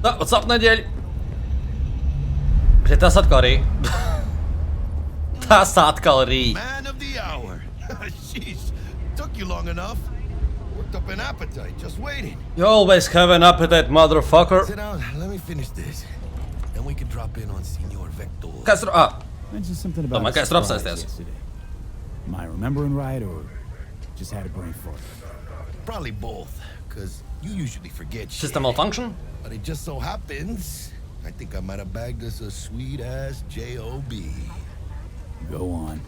What's up, nedēļ? Bet tas atkal rī. Tas atkal rī. Man of the hour. Sheesh. Took you long enough. Worked up an appetite just waiting. You always have an appetite, motherfucker. Sit down. Let me finish this. Then we can drop in on Senor Vector. Kas tur? Mentioned something about Domāju, ka es tur apsēsties. yesterday. Am I remembering right or just had a brain fart? Probably both, because you usually forget shit. System malfunction? But it just so happens, I think I might have bagged us a sweet-ass J.O.B. Go on.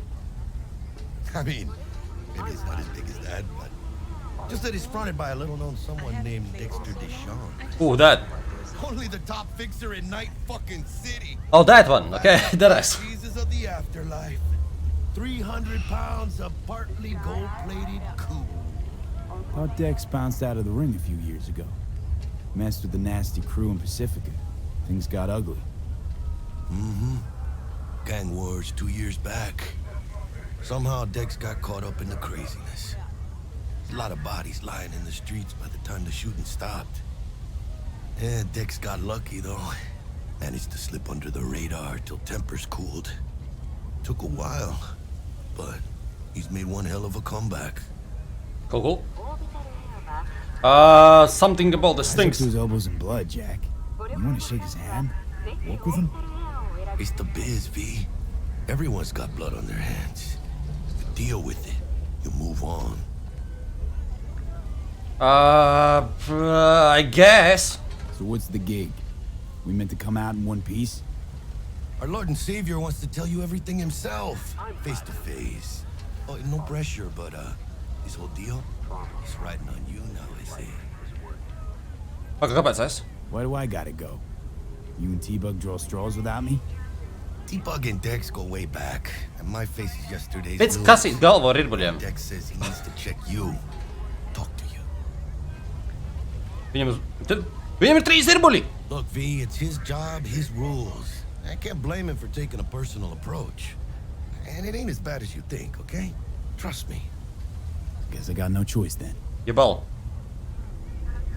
I mean, maybe it's not as big as that, but just that it's fronted by a little-known someone named Dexter Deshawn. Ooh, that. Only the top fixer in Night fucking City. Oh, that one. Okay, that is. Jesus of the afterlife. 300 pounds of partly gold-plated cool. Thought Dex bounced out of the ring a few years ago. Messed with the nasty crew in Pacifica. Things got ugly. Mm-hmm. Gang wars 2 years back. Somehow Dex got caught up in the craziness. A lot of bodies lying in the streets by the time the shooting stopped. Yeah, Dex got lucky though. Managed to slip under the radar till tempers cooled. Took a while, but he's made one hell of a comeback. Cool. Something about the stinks. His elbows in blood, Jack. You want to shake his hand? Walk with him? It's the biz, V. Everyone's got blood on their hands. You deal with it. You move on. I guess. So what's the gig? We meant to come out in one piece? Our Lord and Savior wants to tell you everything himself, face to face. Oh, no pressure, but this whole deal, he's riding on you now, I say. Okay, kāpēc es? Why do I gotta go? You and T-Bug draw straws without me? T-Bug and Dex go way back, and my face is yesterday's Pēc news. kasīt galvu ar irbuļiem. Dex says he needs to check you, talk to you. Viņam ir 3 irbuļi! Look, V, it's his job, his rules. I can't blame him for taking a personal approach. And it ain't as bad as you think, okay? Trust me. Guess I got no choice then. Jebal.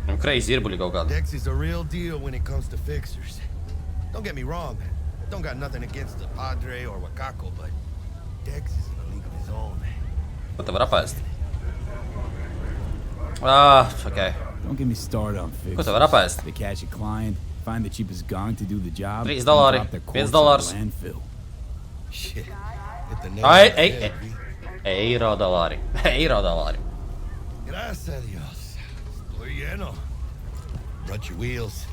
Viņam crazy irbuļi kaut kādi. Dex is a real deal when it comes to fixers. Don't get me wrong. Don't got nothing against the Padre or Wakako, but Dex is in a league of his own. Ko te var apēst? Okay. Don't get me started on fixers. Ko te var apēst? They catch a client, find the cheapest gong to do the job, $3, and drop their corpse in the $5. landfill. Shit. Hit the nail Ai, on the head, V. eiro dolāri. Eiro dolāri. Gracias a Dios. Estoy lleno. Brought your wheels.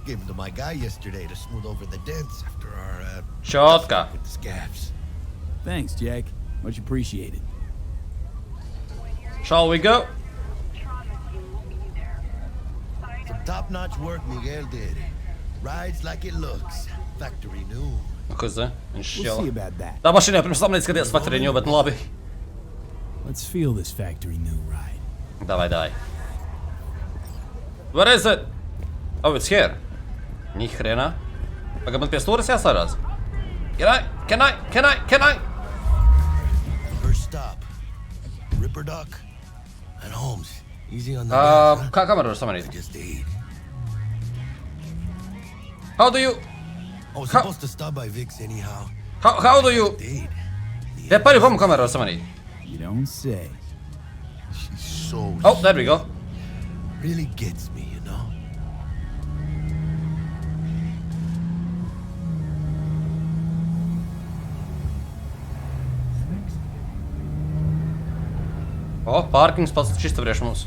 Gave them to my guy yesterday to smooth over the dents after our, Šotka. with the scabs. Thanks, Jack. Much appreciated. Shall we go? Some top-notch work Miguel did. Rides like it looks. Factory new. Kas te? Viņš We'll jau... see about that. Tā mašīnā pirms tam neizskatījās faktoriņu, bet nu labi. Let's feel this factory new ride. Давай. Where is it? Oh, it's here. Нихрена. Pagaid, man pie stūras jāsārās. Can I? First stop. Ripper Duck and Holmes. Easy on the gas, huh? Kā kameru var samanīt? I just ate. How do you... I was supposed to stop by Vic's anyhow. How do you... Date. Te pa-любому kameru var samanīt. You don't say. She's so... Oh, there we go. Really gets me, you know? O, pārkings pats šis te priekš mums.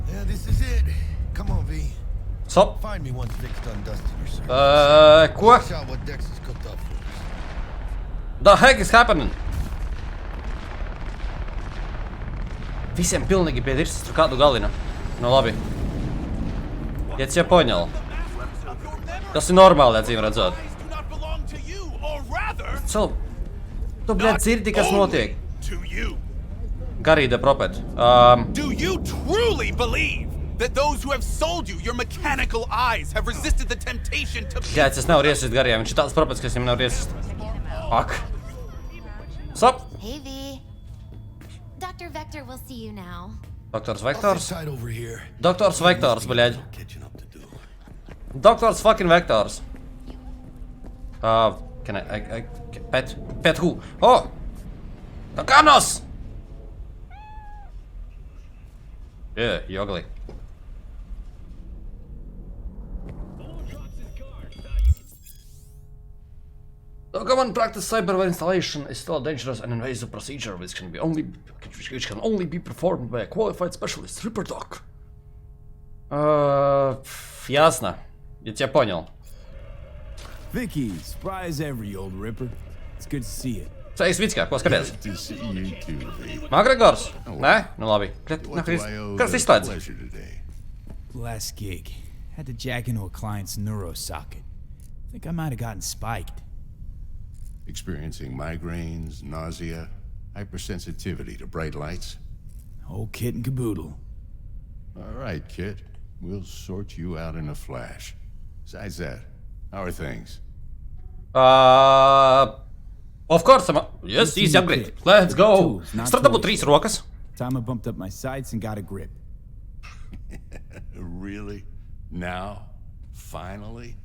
Yeah, this is it. Come on, V. Sop. Find me once Vic's done dusting her service. Ko? Fish out what Dex has cooked up for us. The heck is happening? Visiem pilnīgi pie dirsas tur kādu galina. Nu labi. Ja тебя понял. Tas ir normāli, acīm redzot. Cel... Tu, bļāt, dzirdi, kas notiek. Garīda propet. Do you truly believe that those who have sold you your mechanical eyes have resisted the temptation to... Bļāt, es nevaru iesist garījā. Viņš ir tāds propets, ka es viņam nevaru iesist. Ak. Sop. Hey, V. Dr. Vector will see you now. Doktors I'll Vektors? sit tight over here. Doktors Vektors, bļāt. Catching up to do. Doctors fucking vectors. Can I pet who? Oh! Takanos! Yeah, you ugly. The common practice cyberware installation is still a dangerous and invasive procedure which can only be performed by a qualified specialist. Ripper Doc. Ясно. Я тебя понял. Vicky, spry as ever, you old ripper. It's good to see you. Sveiks, Vitska, ko skaties? To see you too, baby. Makregors? Nē? Nu labi. What do I owe Kas the izslēdz? pleasure today? Last gig. Had to jack into a client's neuro socket. Think I might have gotten spiked. Experiencing migraines, nausea, hypersensitivity to bright lights? Whole kit and caboodle. All right, kid. We'll sort you out in a flash. Besides that, how are things? Of course, yes, easy upgrade. Let's go. Strata būtu 3 rokas. Time I bumped up my sights and got a grip. Really? Now? Finally?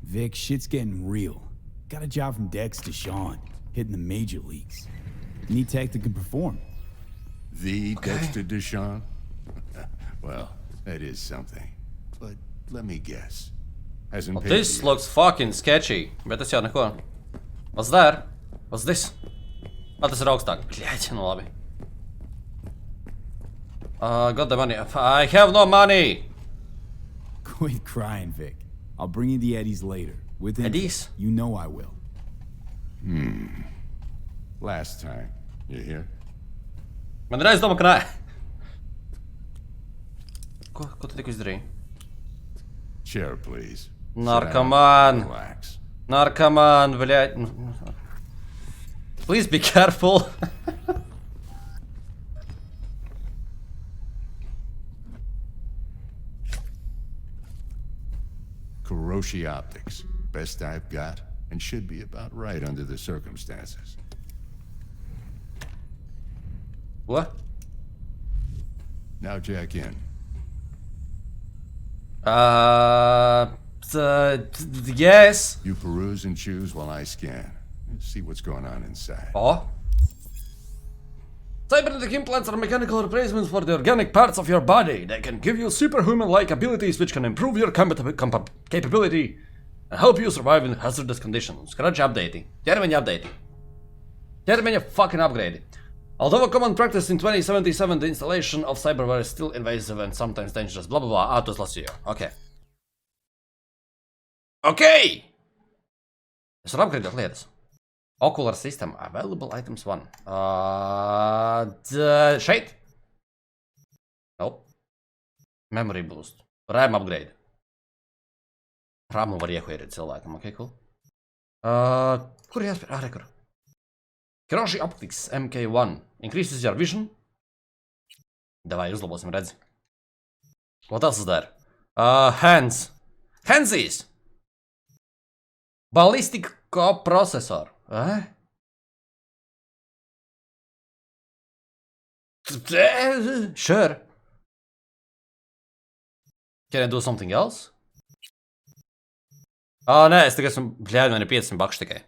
Vic, shit's getting real. Got a job from Dex to Sean, hitting the major leagues. Need tech that can perform. The Dexter Deshawn? Well, that is something. But let me guess. Hasn't Well, paid this you looks fucking sketchy. Bet tas jau neko. What's there? What's this? Tas ir augstāk. Bļaļ, nu labi. Got the money. I have no money. Quit crying, Vic. I'll bring you the Eddies later. With him, Eddies? you know I will. last time. You hear? Man ir aizdomā, ka nē. Ko tu tikko izdarīji? Chair, please. Narcoman. Sit down, relax. Narcoman, блядь. Please be careful. Kuroshi Optics. Best I've got, and should be about right under the circumstances. What? Now jack in. Yes. You peruse and choose while I scan. See what's going on inside. Oh. Cybernetic implants are mechanical replacements for the organic parts of your body. They can give you superhuman-like abilities which can improve your capability and help you survive in hazardous conditions. Scratch updating. Ķermeņa updating. Ķermeņa fucking upgrade. Although a common practice in 2077, the installation of cyberware is still invasive and sometimes dangerous. Blah blah blah. To lasīju. Okay. Okay! Es varu upgradeot lietas. Ocular system. Available items 1. Šeit? Nope. Memory boost. RAM upgrade. RAMu var iehojēt cilvēkam. Ok, cool. Kur jāspēr? Rekur. Kuroshi Optics MK1. Increases your vision. Davai, uzlabosim redzi. What else is there? Hands. Handsies. Ballistic coprocessor. Sure. Can I do something else? Nē, es tikai esmu, bļāļ, man ir 500 bakši tikai.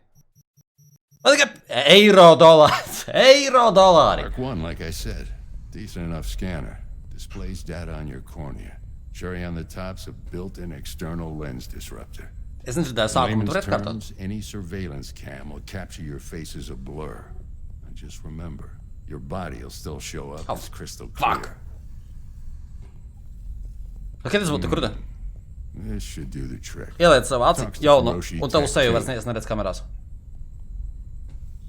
Man tikai eiro dolāri. Mark 1, like I said. Decent enough scanner. Displays data on your cornea. Cherry on the top's a built-in external lens disruptor. Es nedzirdēju In sākumu, layman's tur atkārtot. terms, any surveillance cam will capture your face as a blur. And just remember, your body will still show up as crystal clear. Fuck. Kad tas būtu, kur tā? This should do the trick. Ieliec savu aci, Talks to jaunu, Kuroshi un tavu Tech seju too. vairs neredz kamerās.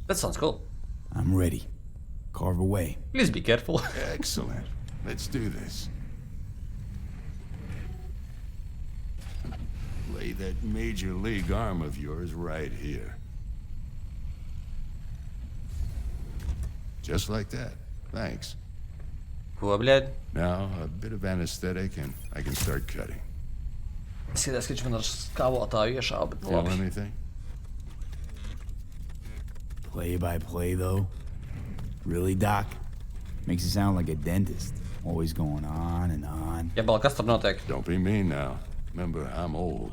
That sounds cool. I'm ready. Carve away. Please be careful. Excellent. Let's do this. Lay that major league arm of yours right here. Just like that. Thanks. Ko, bļaļ? Now, a bit of anesthetic and I can start cutting. Es skatījos, ka viņš man ar skalotāju iešāva, bet Feel labi. anything? Play by play, though. Really, Doc? Makes it sound like a dentist. Always going on and on. Jebal, kas tur notiek? Don't be mean now. Remember, I'm old.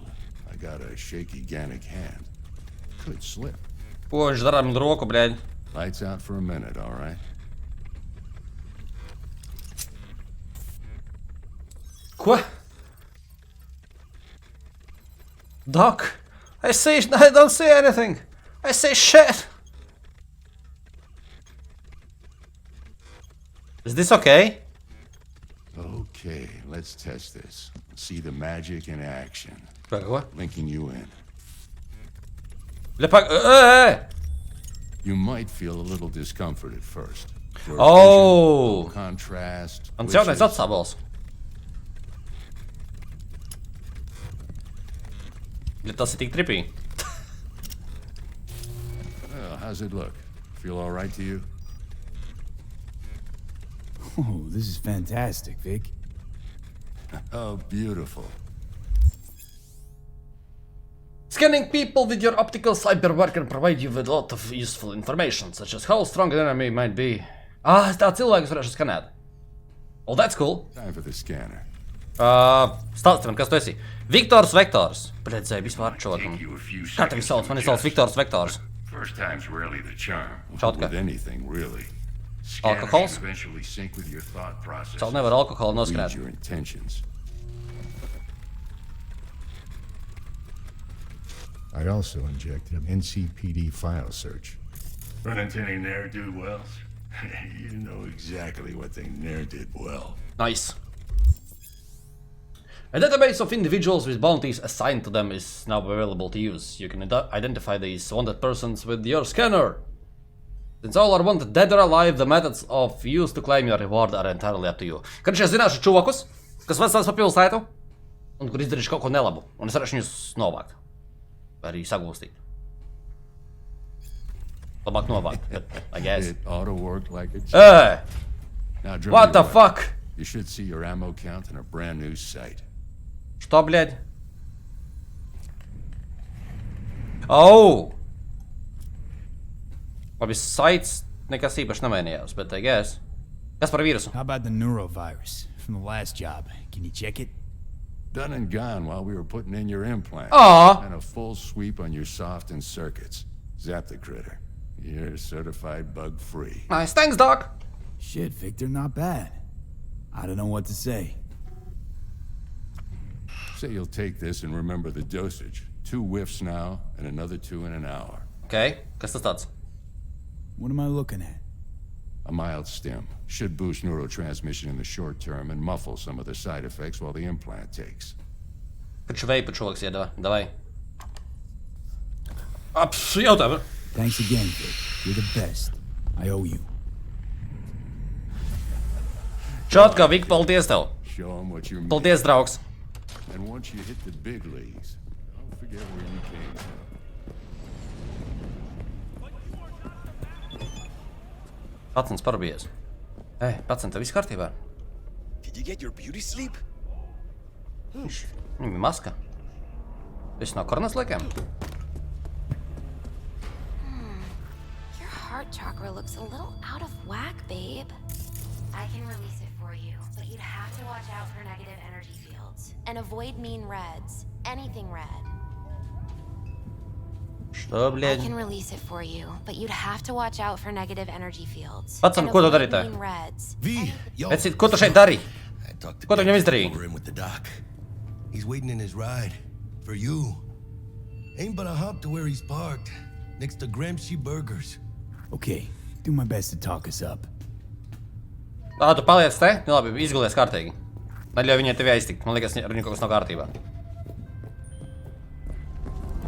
I got a shaky Gannic hand. Could slip. Ko viņš dara ar roku, bļaļ? Lights out for a minute, all right? Ko? Doc, I don't see anything. I see shit. Is this okay? Okay, let's test this. See the magic in action. Ko? Linking you in. You might feel a little discomfort at first. Oh! Contrast. Un jaunais atsābols. Ja tas ir tik tripī. Well, how's it look? Feel all right to you? Oh, this is fantastic, Vic. Oh, beautiful. Scanning people with your optical cyberware can provide you with a lot of useful information, such as how strong an enemy might be. Tā cilvēkus varēšu skanēt. Oh, that's cool. Time for the scanner. Stāstam, kas tu esi? Viktors Vektors. Redzēju vispār čokam. Kā tevi sauc? Mani sauc Viktors Vektors. First time's rarely the charm. Čotka. With anything, really. Alkohols? Eventually sync with your thought process. Caur nevar alkoholu Read noskrēt. your intentions. I also injected an NCPD file search. Run into any ne'er-do-wells? You know exactly what they ne'er did well. Nice. A database of individuals with bounties assigned to them is now available to use. You can identify these wanted persons with your scanner. Since all are wanted dead or alive, the methods of use to claim your reward are entirely up to you. Kad šie zināšu čokus, kas vesels pa pilsētu, un kur izdarīšu kaut ko nelabu, un es varēšu viņus novākt. Vai arī sagūstīt. Labāk novākt, but I guess. It auto-worked like it. Now, drum What the your fuck? weapon. You should see your ammo count in a brand new sight. Что, блядь? Oh! Labi, sites nekas īpaši nemainījās, bet I guess. Kas par vīrusu? How about the neurovirus from the last job? Can you check it? Done and gone while we were putting in your implant. Aw! And a full sweep on your soft and circuits. Zap the critter. You're certified bug-free. Nice, thanks, Doc! Shit, Victor, not bad. I don't know what to say. Say you'll take this and remember the dosage. 2 whiffs now, and another 2 in an hour. Okay, kas tas tāds? What am I looking at? A mild stim. Should boost neurotransmission in the short term and muffle some of the side effects while the implant takes. Taču veipa čoks iedeva, davai. Jautājumi. Thanks again, Vic. You're the best. I owe you. Čotka, Vik, paldies tev. Show 'em what you're made Paldies, draugs. of. And once you hit the big leagues, don't forget where you came from. Pacens parabījies. Ei, pacen, tev viss kārtībā? Did you get your beauty sleep? Viņam ir maska. Viss nav koronas laikiem. Your heart chakra looks a little out of whack, babe. I can release it for you, but you'd have to watch out for negative energy fields. And avoid mean reds. Anything red. Što, I bļaļ? can release it for you, but you'd have to watch out for negative energy fields. Pacen, And ko tu avoid dari te? mean reds. V, yo. Vecīt, ko tu šeit dari? I talked to Ko tu Dex viņam izdarīji? over in with the doc. He's waiting in his ride. For you. Ain't but a hop to where he's parked. Next to Gramsci Burgers. Okay, do my best to talk us up. Tu paliec te? Nu labi, izgulies kārtīgi. Neļauj viņai tevi aiztikt. Man liekas, ar viņu kaut kas nav kārtībā.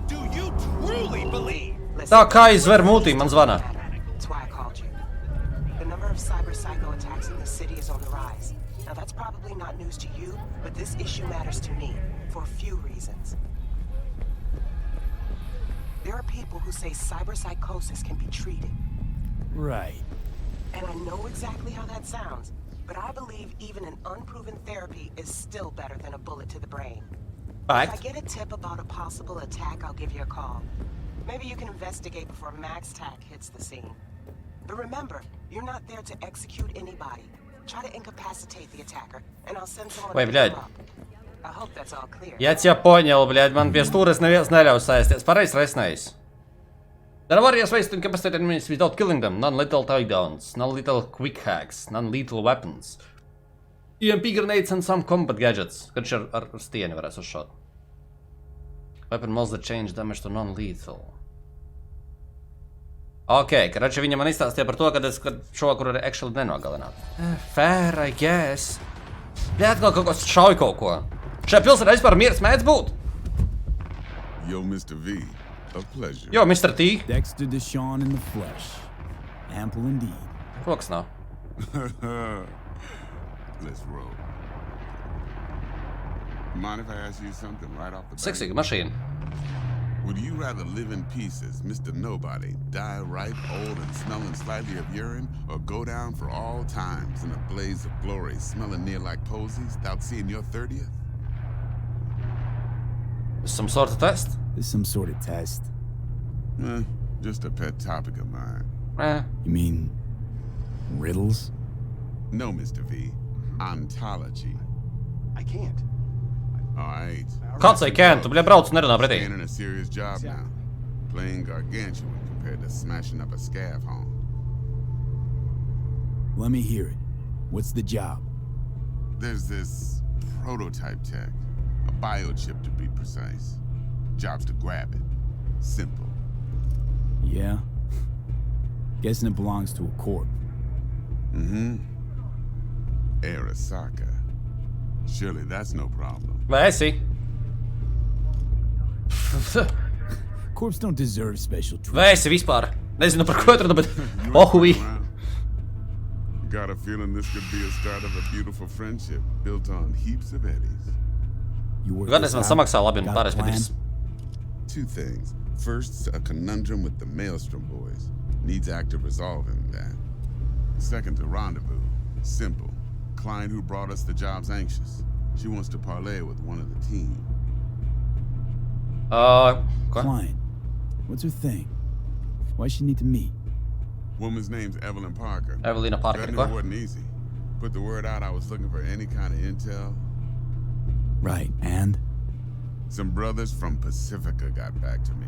Do you truly believe? Tā kā izver mūtī, man zvana. That's why I called you. The number of cyber psycho attacks in the city is on the rise. Now that's probably not news to you, but this issue matters to me for a few reasons. There are people who say cyber psychosis can be treated. Right. And I know exactly how that sounds, but I believe even an unproven therapy is still better than a bullet to the brain. If I Fact. get a tip about a possible attack, I'll give you a call. Maybe you can investigate before Max Tack hits the scene. But remember, you're not there to execute anybody. Try to incapacitate the attacker, and I'll send someone Wait, to pick him блядь. up. I hope that's all clear. Я тебя понял, блядь, man pie stūres neviens neļauj saisties. Pareiz resnējis. There are various ways to incapacitate enemies without killing them. Non-lethal takedowns, non-lethal quick hacks, non-lethal weapons. EMP grenades and some combat gadgets. Kad viņš ar stieni varēs uzšaut. Weapon mods that change damage to non-lethal. Ok, karači viņa man izstāstīja par to, kad es šovakar arī actually nenogalināt. Fair, I guess. Bļāt, kaut ko šauj kaut ko. Šajā pilsētā vispār miers mēdz būt. Yo, Mr. V, a pleasure. Jo, Mr. T. Dexter Deshawn in the flesh. Ample indeed. Rokas nav. Let's roll. Mind if I ask you something right off the bat? Seksīga mašīna. Would you rather live in pieces, Mr. Nobody, die ripe, old, and smelling slightly of urine, or go down for all times in a blaze of glory, smelling near like posies, without seeing your 30th? Some sort of test? There's some sort of test. Just a pet topic of mine. You mean riddles? No, Mr. V. Ontology. I can't. Alright. Kāds vai can? Tu, bļa, brauc un nerunā pretī. Staying in a serious job now. Playing gargantuan compared to smashing up a scav home. Let me hear it. What's the job? There's this prototype tech. A biochip to be precise. Job's to grab it. Simple. Yeah? Guessing it belongs to a corp. Arasaka. Surely that's no problem. Vai esi? Corps don't deserve special treatment. Vai esi vispār? Nezinu par ko atradu, bet ohui. Got a feeling this could be a start of a beautiful friendship built on heaps of eddies. You work Gan this es man out? samaksā labi un Got a pārējais plan? patīrs. Two things. First, a conundrum with the Maelstrom boys. Needs active resolving that. Second, a rendezvous. Simple. Client who brought us the job's anxious. She wants to parlay with one of the team. Ko? Client. What's her thing? Why she need to meet? Woman's name's Evelyn Parker. Evelina Parker, That ko? wasn't easy. Put the word out I was looking for any kind of intel. Right, and? Some brothers from Pacifica got back to me.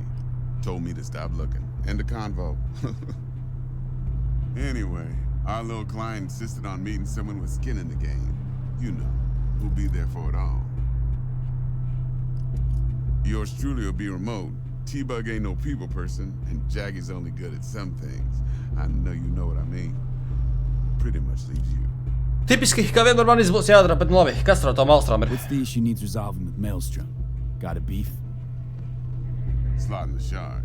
Told me to stop looking. End of convo. Anyway, our little client insisted on meeting someone with skin in the game. You know, who'll be there for it all. Yours truly will be remote. T-Bug ain't no people person, and Jaggy's only good at some things. I know you know what I mean. Pretty much leaves you. Tipiski, kā vienmēr man būs jādara, bet labi, kas ar to Maelstrom ir? What's the issue needs resolving with Maelstrom? Got a beef? Slot in the shard.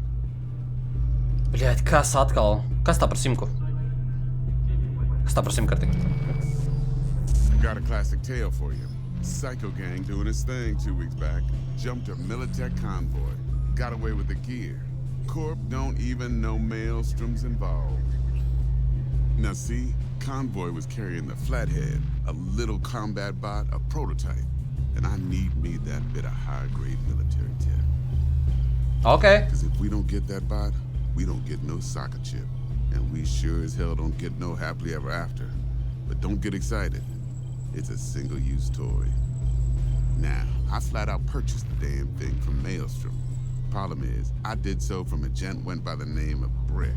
Bļēt, kas atkal? Kas tā par simku? Kas tā par simkarti? Got a classic tale for you. Psycho gang doing his thing 2 weeks back. Jumped a Militech convoy. Got away with the gear. Corp don't even know Maelstrom's involved. Now see, convoy was carrying the Flathead, a little combat bot, a prototype. And I need me that bit of high-grade military tech. Okay. Because if we don't get that bot, we don't get no soccer chip. And we sure as hell don't get no happily ever after. But don't get excited. It's a single-use toy. Now, I flat out purchased the damn thing from Maelstrom. Problem is, I did so from a gent went by the name of Brick.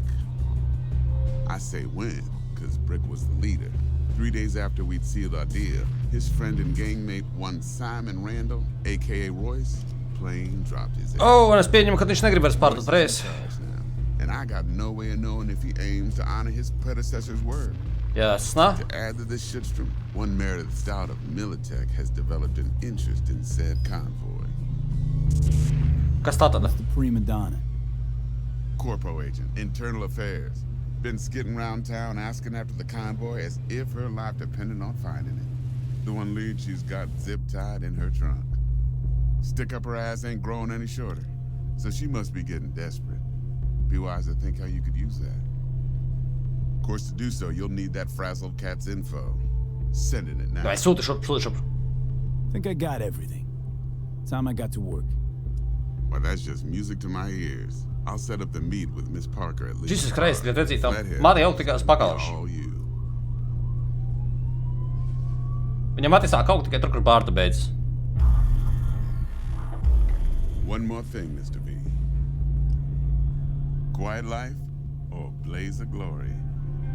I say when, because Brick was the leader. 3 days after we'd sealed our deal, his friend and gangmate, one Simon Randall, a.k.a. Royce, plain dropped his ass. Oh, un es pieņemu, ka viņš negrib vairs pārdot reizi. And I got no way of knowing if he aims to honor his predecessor's word. Jasna. To add to this shitstrom, one Meredith Stout of Militech has developed an interest in said convoy. Kas tā tad? The prima donna. Corpo agent, internal affairs. Been skidding around town asking after the convoy as if her life depended on finding it. The one lead she's got zip-tied in her trunk. Stick up her ass ain't growing any shorter, so she must be getting desperate. Be wise to think how you could use that. Of course, to do so, you'll need that frazzled cat's info. Sending it now. Vai, sūti šurp, sūti šurp. Think I got everything. Time I got to work. Well, that's just music to my ears. I'll set up the meet with Miss Parker at least. Jesus Christ, kad redzīt tam. Mani jau tikai uz pakaušu. All you. Viņam mati sāk augt tikai tur, kur bārda beidzas. One more thing, Mr. V. Quiet life or blaze of glory?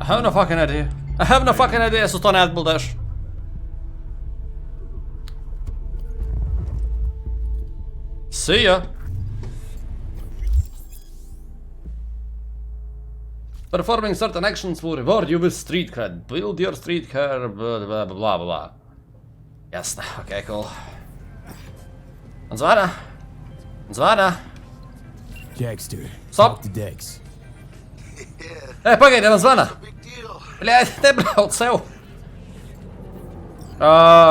I have no fucking idea. I have no fucking idea, es uz to neatbildēšu. See ya! Performing certain actions will reward you with street cred. Build your street cred, blah blah blah blah. Jasne, okay, cool. Un zvana. Un zvana. Dexter, Stop. talk to Dex. Hey, pagaidi, man zvana. Bļaļ, nebrauc sev.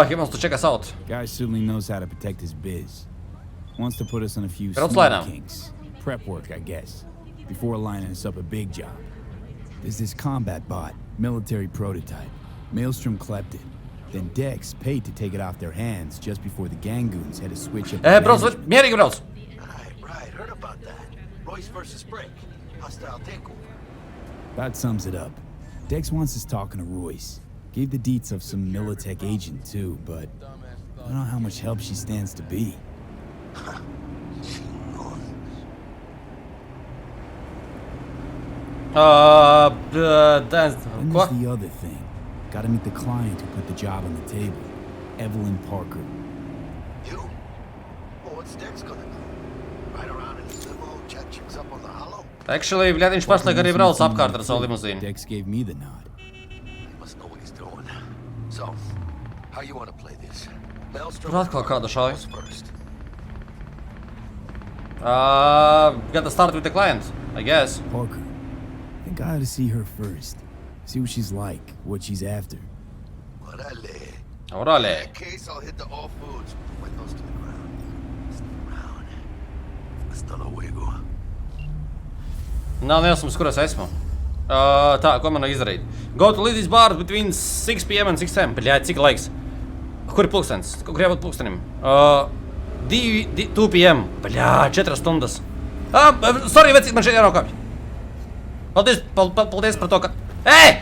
He wants to check us out. Guy certainly knows how to protect his biz. Wants to put us on a few Don't small slide down. kinks. Prep work, I guess. Before lining us up a big job. There's this combat bot, military prototype. Maelstrom clept it. Then Dex paid to take it off their hands just before the Gangoons had to switch up. Brauc, mierīgi brauc. Right, heard about that. Royce versus Brick. Hostile takeover. That sums it up. Dex wants us talking to Royce. Gave the deets of some Militech agent too, but I don't know how much help she stands to be. Then there's What? the other thing. Gotta meet the client who put the job on the table. Evelyn Parker. You? Well, what's Dex gonna do? Ride around in his limo, chat chicks up on the hollow? Actually, bļaļ, viņš pašlaik arī brauc apkārt ar savu limuzīnu. Dex gave me the nod. He must know what he's doing. So, how you wanna play this? Tur atkal kāda šauja. First. Gotta start with the client, I guess. Parker. I think I ought to see her first. See what she's like, what she's after. Orale. In Orale. that case, I'll hit the all foods. Put my nose to the ground. Stick around. Hasta luego. Nav nejausmas, kur es esmu. Tā, ko man izdarīt? Go to Liddy's bar between 6 p.m. and 6 a.m. Bļaļ, cik laiks? Kur ir pulkstens? Kur jābūt pulkstenim? 2 p.m. Bļaļ, 4 stundas. Sorry, vecīt, man šeit jāraukāpj. Paldies par to, ka... Ei!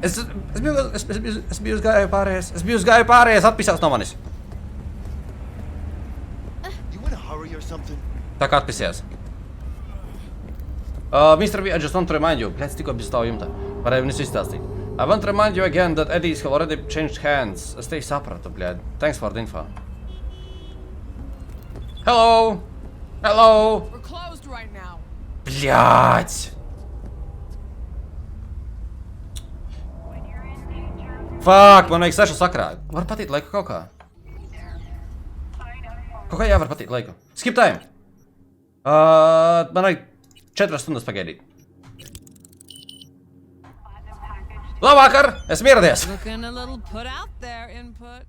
Es biju uz gāju pārējais, atpisās no manis. You in a hurry or something? Tā kā atpisījās. Mr. V, I just want to remind you. Bļaļ, tikko bija stāvu jumtā. Varēju viņus izstāstīt. I want to remind you again that Eddies have already changed hands. Es te sapratu, bļaļ. Thanks for the info. Hello! Hello! We're closed right now. Bļaļ! Fuck, man vajag 6 sakrā. Var patīt laiku kaut kā? Kaut kā jāvar patīt laiku. Skip time! Man vajag 4 stundas pagaidīt. Labvakar! Esmu ieradies! Looking a little put out there, input.